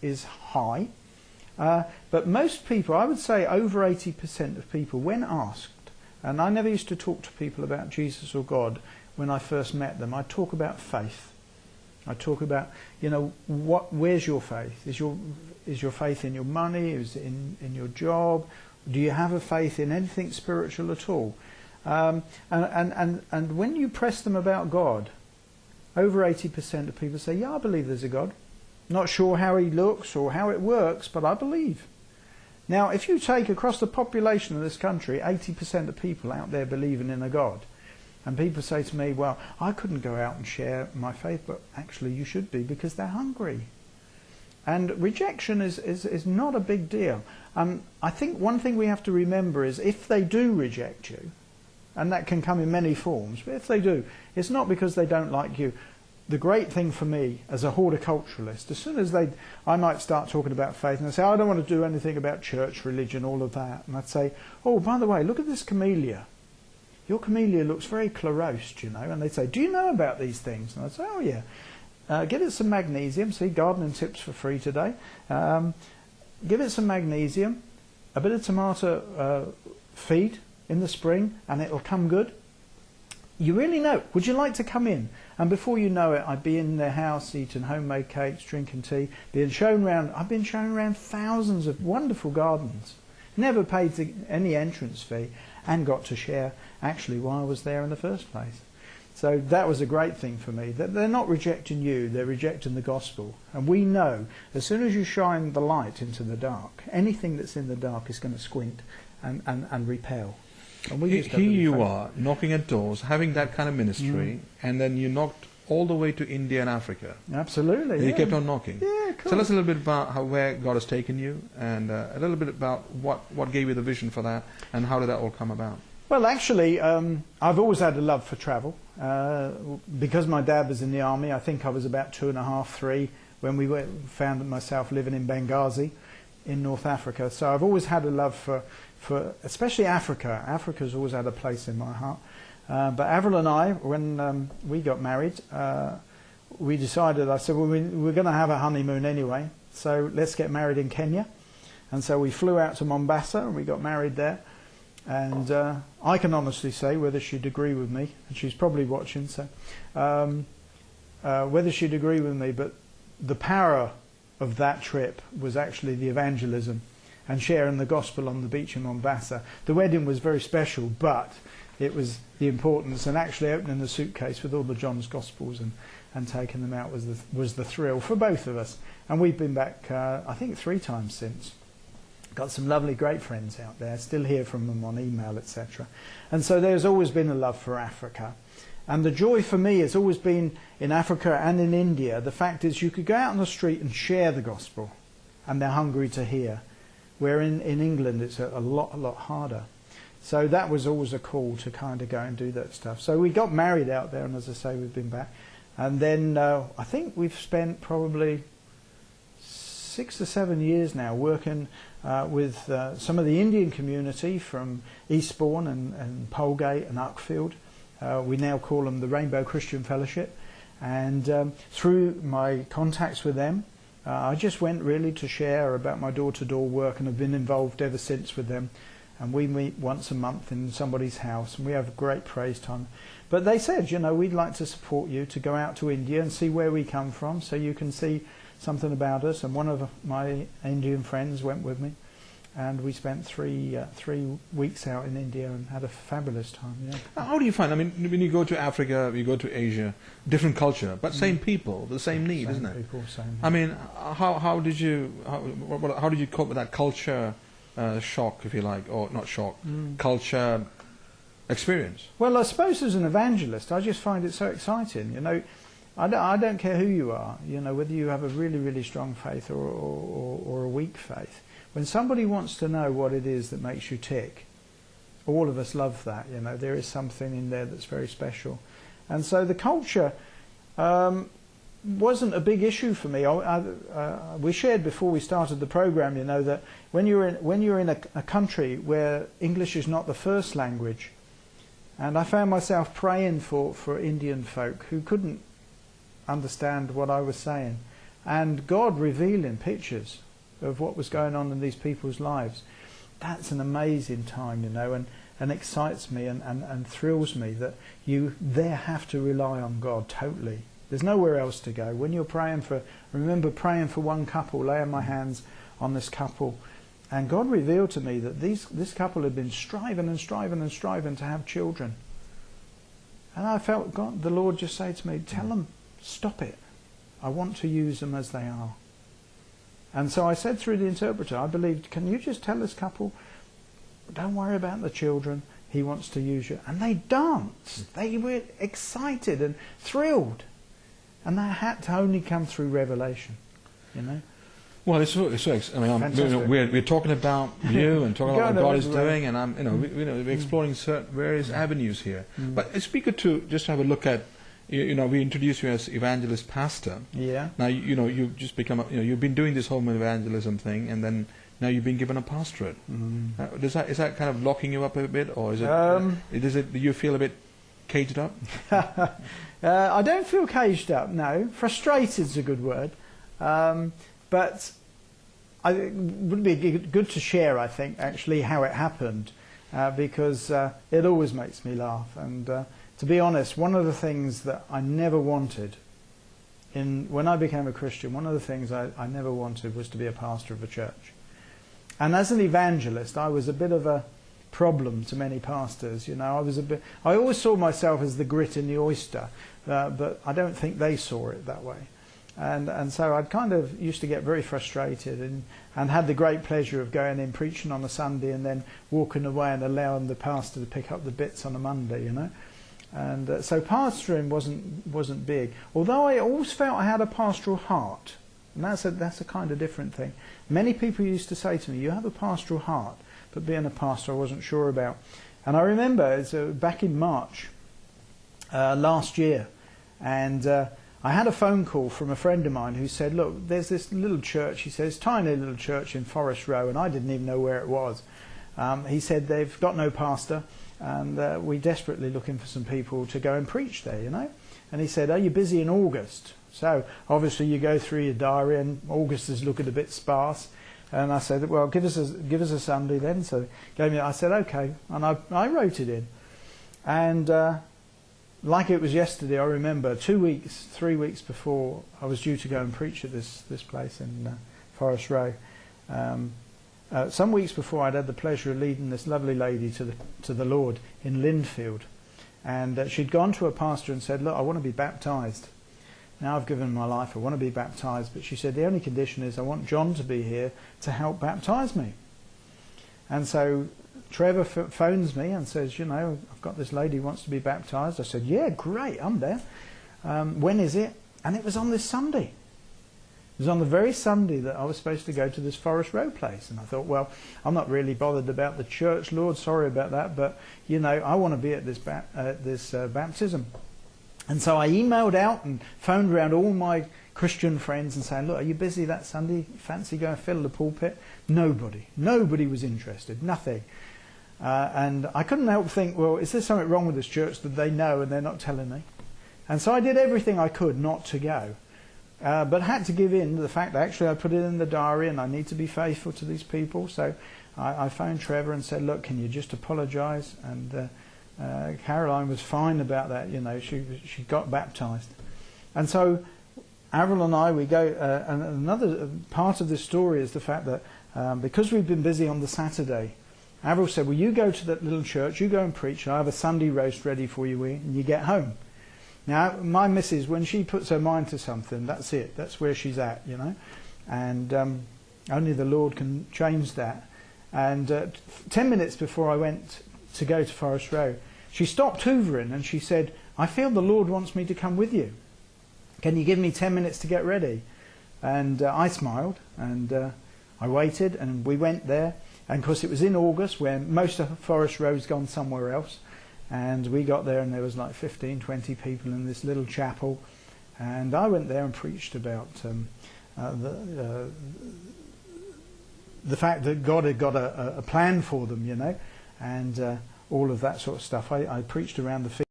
is high. But most people, I would say over 80% of people, when asked, and I never used to talk to people about Jesus or God when I first met them, I talk about faith. I talk about, you know, where's your faith? Is your faith in your money? Is it in your job? Do you have a faith in anything spiritual at all? And when you press them about God, over 80% of people say, yeah, I believe there's a God. Not sure how he looks or how it works, but I believe. Now, if you take across the population of this country, 80% of people out there believing in a God. And people say to me, well, I couldn't go out and share my faith, but actually you should be, because they're hungry. And rejection is not a big deal. I think one thing we have to remember is if they do reject you, and that can come in many forms, but if they do, it's not because they don't like you. The great thing for me as a horticulturalist, as soon as I might start talking about faith, and I say, I don't want to do anything about church, religion, all of that. And I'd say, oh, by the way, look at this camellia. Your camellia looks very chlorosed, you know. And they'd say, do you know about these things? And I'd say, oh, yeah. Give it some magnesium. See, gardening tips for free today. Give it some magnesium, a bit of tomato feed in the spring, and it'll come good. You really know. Would you like to come in? And before you know it, I'd be in their house eating homemade cakes, drinking tea, being shown around. I've been shown around thousands of wonderful gardens. Never paid any entrance fee, and got to share actually why I was there in the first place. So that was a great thing for me. That they're not rejecting you, they're rejecting the gospel. And we know as soon as you shine the light into the dark, anything that's in the dark is going to squint and repel. And we Here you are, knocking at doors, having that kind of ministry, and then you knocked all the way to India and Africa. Absolutely. And you kept on knocking. Yeah, cool. Tell us a little bit about where God has taken you, and a little bit about what gave you the vision for that, and how did that all come about? Well, actually, I've always had a love for travel. Because my dad was in the army, I think I was about 2.5, 3, when we found myself living in Benghazi in North Africa. So I've always had a love for especially Africa. Africa's always had a place in my heart. But Avril and I, when we got married, we decided, I said, well, we're going to have a honeymoon anyway, so let's get married in Kenya. And so we flew out to Mombasa and we got married there. And I can honestly say, whether she'd agree with me, and she's probably watching, so whether she'd agree with me, but the power of that trip was actually the evangelism and sharing the gospel on the beach in Mombasa. The wedding was very special, but it was the importance, and actually opening the suitcase with all the John's Gospels and taking them out was the thrill for both of us. And we've been back, I think, 3 times since. Got some lovely, great friends out there. Still hear from them on email, etc. And so there's always been a love for Africa. And the joy for me has always been in Africa and in India. The fact is you could go out on the street and share the gospel, and they're hungry to hear. Where in England it's a lot harder. So that was always a call to kind of go and do that stuff. So we got married out there, and as I say, we've been back. And then I think we've spent probably 6 or 7 years now working with some of the Indian community from Eastbourne and Polegate and Uckfield. We now call them the Rainbow Christian Fellowship. And through my contacts with them, I just went really to share about my door-to-door work, and have been involved ever since with them. And we meet once a month in somebody's house, and we have a great praise time. But they said, you know, we'd like to support you to go out to India and see where we come from, so you can see something about us. And one of my Indian friends went with me, and we spent 3 weeks out in India and had a fabulous time. Yeah. How do you find, I mean, when you go to Africa, you go to Asia, different culture, but same people, the same need, isn't it? Same people, same need. I mean, how did you cope with that culture shock, if you like, or not shock, culture experience? Well, I suppose as an evangelist, I just find it so exciting. You know, I don't care who you are, you know, whether you have a really, really strong faith or a weak faith. When somebody wants to know what it is that makes you tick, all of us love that, you know. There is something in there that's very special. And so the culture wasn't a big issue for me. We shared before we started the program, you know, that when you're in a country where English is not the first language, and I found myself praying for Indian folk who couldn't understand what I was saying. and God revealing pictures of what was going on in these people's lives. That's an amazing time, you know, and excites me and thrills me that you there have to rely on God totally. There's nowhere else to go. When you're praying for, I remember praying for one couple, laying my hands on this couple, and God revealed to me that this couple had been striving to have children. And I felt the Lord just say to me, tell them, stop it. I want to use them as they are. And so I said through the interpreter, I believed, can you just tell this couple, don't worry about the children, he wants to use you. And they danced. They were excited and thrilled. And that had to only come through revelation, you know. Well, it's I mean, we're talking about you and talking about what God is doing, and we're exploring various avenues here. But it's good to just have a look at, we introduced you as evangelist pastor. Yeah. Now you've just become you've been doing this home evangelism thing, and then now you've been given a pastorate. Is that kind of locking you up a bit, or is it? Do you feel a bit caged up? I don't feel caged up. No, frustrated is a good word. But it would be good to share, I think, actually how it happened, because it always makes me laugh. And to be honest, one of the things that I never wanted, when I became a Christian, one of the things I never wanted was to be a pastor of a church. And as an evangelist, I was a bit of a problem to many pastors. You know, I always saw myself as the grit in the oyster, but I don't think they saw it that way. And so I'd kind of used to get very frustrated and had the great pleasure of going in preaching on a Sunday and then walking away and allowing the pastor to pick up the bits on a Monday, you know. And so pastoring wasn't big. Although I always felt I had a pastoral heart, and that's a kind of different thing. Many people used to say to me, you have a pastoral heart, but being a pastor I wasn't sure about. And I remember back in March last year, and I had a phone call from a friend of mine who said, look, there's this little church, he says, tiny little church in Forest Row, and I didn't even know where it was. He said they've got no pastor, and we're desperately looking for some people to go and preach there, you know. And he said, are you busy in August? So obviously you go through your diary, and August is looking a bit sparse. And I said, well, give us a Sunday then. So I said, okay, and I wrote it in. And like it was yesterday, I remember 3 weeks before I was due to go and preach at this place in Forest Row. Some weeks before, I'd had the pleasure of leading this lovely lady to the Lord in Lindfield, and she'd gone to a pastor and said, look, I want to be baptised. Now I've given my life, I want to be baptised, but she said the only condition is I want John to be here to help baptise me. And so Trevor phones me and says, I've got this lady who wants to be baptised. I said, yeah, great, I'm there. When is it? And it was on this Sunday. It was on the very Sunday that I was supposed to go to this Forest Row place. And I thought, well, I'm not really bothered about the church, Lord, sorry about that, but, I want to be at this baptism. And so I emailed out and phoned around all my Christian friends and saying, look, are you busy that Sunday? Fancy going to fill the pulpit? Nobody was interested, nothing. And I couldn't help think, well, is there something wrong with this church that they know and they're not telling me? And so I did everything I could not to go. But had to give in to the fact that actually I put it in the diary and I need to be faithful to these people. So I phoned Trevor and said, look, can you just apologise? And Caroline was fine about that, she got baptised. And so Avril and I, we go, and another part of this story is the fact that because we've been busy on the Saturday, Avril said, well, you go to that little church, you go and preach, and I have a Sunday roast ready for you when you get home. Now, my missus, when she puts her mind to something, that's it, that's where she's at, and only the Lord can change that. And 10 minutes before I went to go to Forest Row, she stopped hoovering and she said, I feel the Lord wants me to come with you. Can you give me 10 minutes to get ready? And I smiled and I waited and we went there. And of course it was in August when most of Forest Row's gone somewhere else. And we got there and there was like 15, 20 people in this little chapel. And I went there and preached about the fact that God had got a plan for them, and all of that sort of stuff. I preached around the